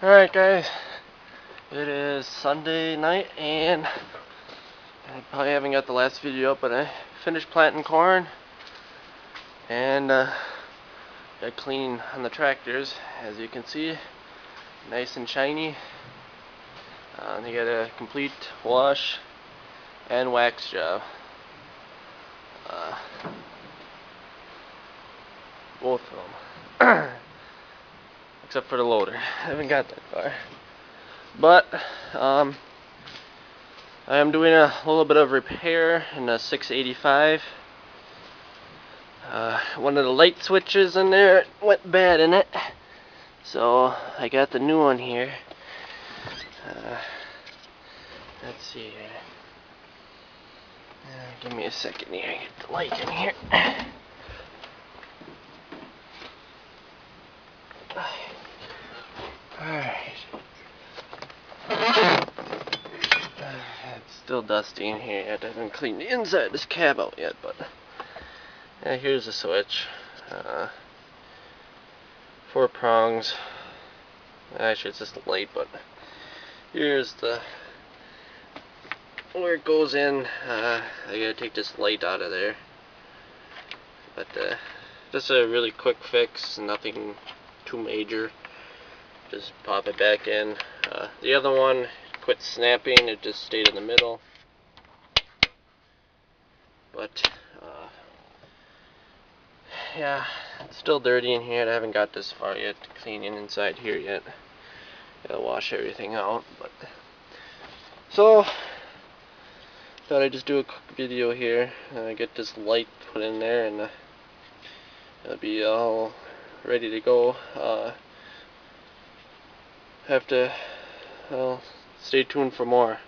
Alright guys, it is Sunday night and I probably haven't got the last video up, but I finished planting corn and got clean on the tractors, as you can see, nice and shiny. They got a complete wash and wax job. Both of them. Except for the loader. I haven't got that far. But I am doing a little bit of repair in the 685. One of the light switches in there went bad in it, so I got the new one here. Let's see here. Give me a second here, get the light in here. Alright. It's still dusty in here yet. I haven't cleaned the inside of this cab out yet, but here's the switch. 4 prongs. Actually, it's just light, but here's the where it goes in. I gotta take this light out of there, but just a really quick fix, nothing too major. Just pop it back in. The other one quit snapping, it just stayed in the middle. But yeah, it's still dirty in here. I haven't got this far yet to cleaning inside here yet. Gotta wash everything out. But so thought I'd just do a quick video here. Get this light put in there, and it'll be all ready to go. Have to stay tuned for more.